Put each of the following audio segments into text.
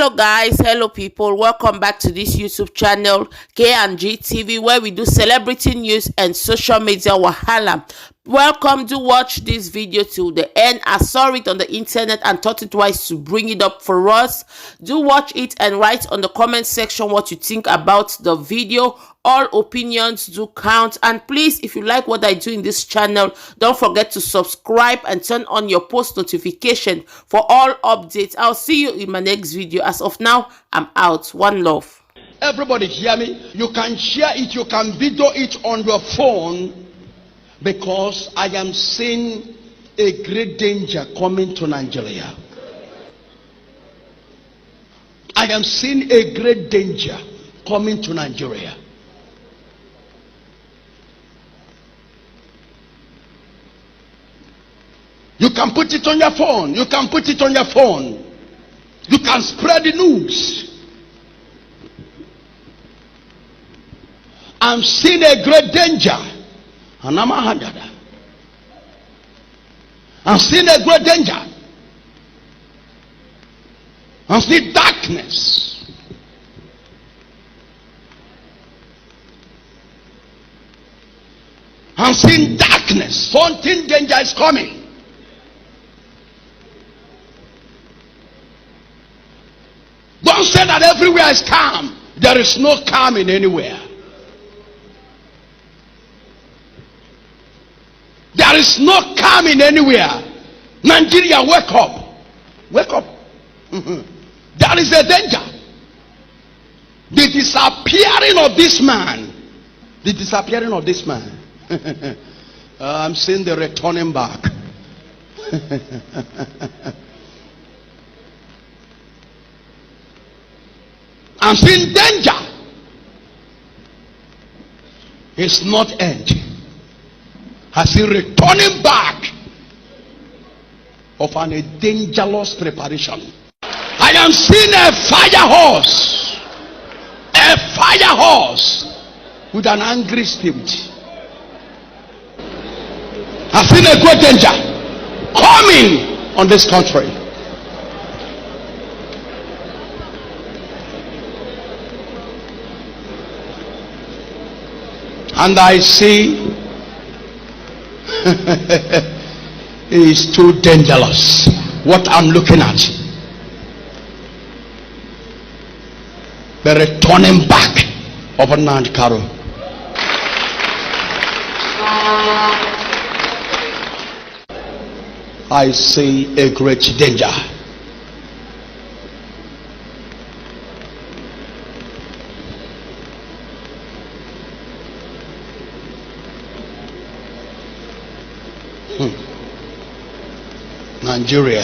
Hello guys, hello people, welcome back to this YouTube channel K&G TV, where we do celebrity news and social media wahala. Welcome to watch this video till the end. I saw it on the internet and thought it wise to bring it up for us. Do watch it and write on the comment section what you think about the video. All opinions do count, and please, if you like what I do in this channel, don't forget to subscribe and turn on your post notification for all updates. I'll see you in my next video. As of now, I'm out. One love. Everybody hear me? You can share it, you can video it on your phone, because I am seeing a great danger coming to Nigeria. I am seeing a great danger coming to Nigeria. You can put it on your phone. You can put it on your phone. You can spread the news. I'm seeing a great danger. I'm seeing a great danger. I'm seeing darkness. I'm seeing darkness. Something danger is coming. Don't say that everywhere is calm. There is no calm in anywhere. There is no calm in anywhere. Nigeria, wake up. Wake up. There is a danger. The disappearing of this man. The disappearing of this man. I'm seeing the returning back. I'm seeing danger. It's not end. I see returning back of a dangerous preparation. I am seeing a fire horse. A fire horse with an angry spirit. I've seen a great danger coming on this country. And I see it is too dangerous what I'm looking at. The returning back of Nnamdi Kanu. I see a great danger. Nigeria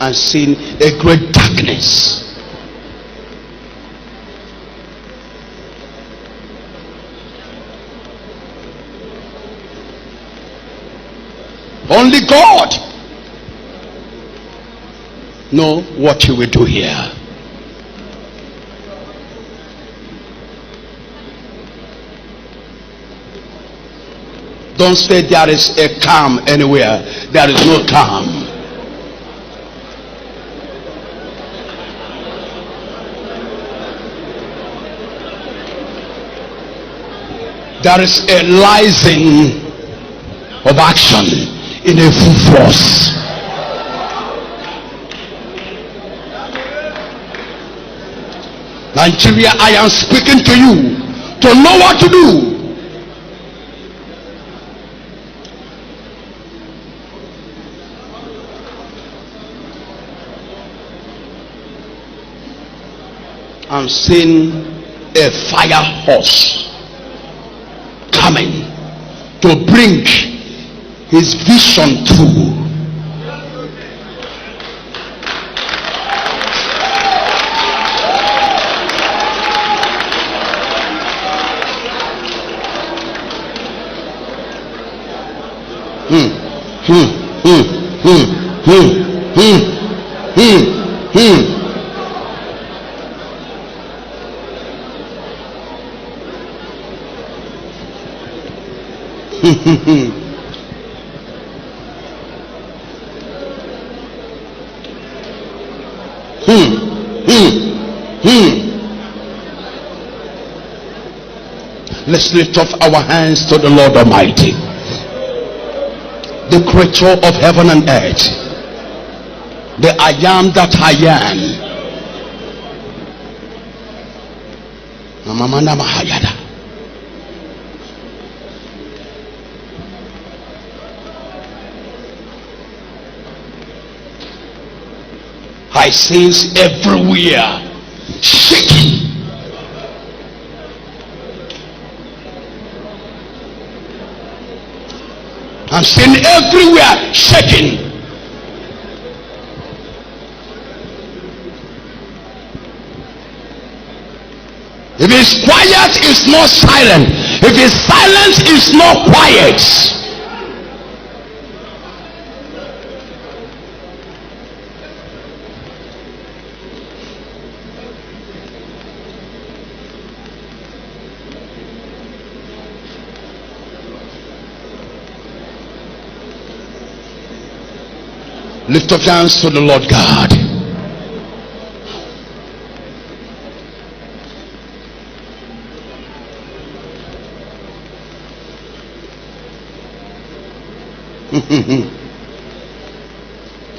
has seen a great darkness. Only God knows what He will do here. Don't say there is a calm anywhere. There is no calm. There is a rising of action in a full force. Nigeria, I am speaking to you to know what to do. I'm seeing a fire horse coming to bring his vision through. Let's lift up our hands to the Lord Almighty, the creator of heaven and earth, the I am that I am. I sense everywhere shaking. I'm seeing everywhere shaking. If it's quiet, it's not silent. If it's silent, it's not quiet. Lift up your hands to the Lord God.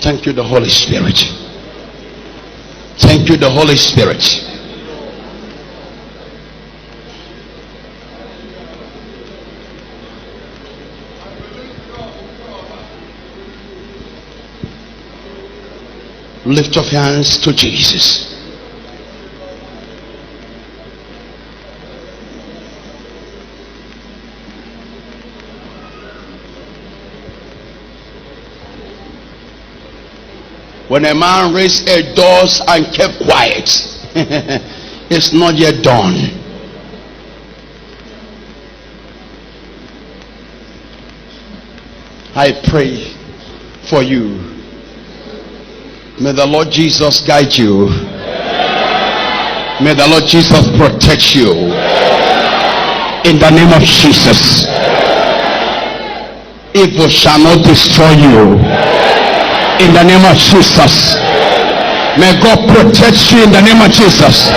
Thank you, the Holy Spirit. Thank you, the Holy Spirit. Lift up your hands to Jesus. When a man raised a doors and kept quiet, it's not yet done. I pray for you. May the Lord Jesus guide you. May the Lord Jesus protect you. In the name of Jesus. Evil shall not destroy you. In the name of Jesus. May God protect you in the name of Jesus.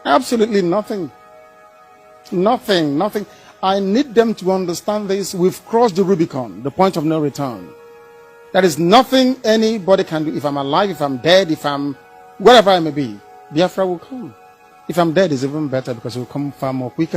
Absolutely nothing. Nothing. I need them to understand this. We've crossed the Rubicon, the point of no return. There is nothing anybody can do. If I'm alive, if I'm dead, if I'm wherever I may be, Biafra will come. If I'm dead, it's even better because it will come far more quicker.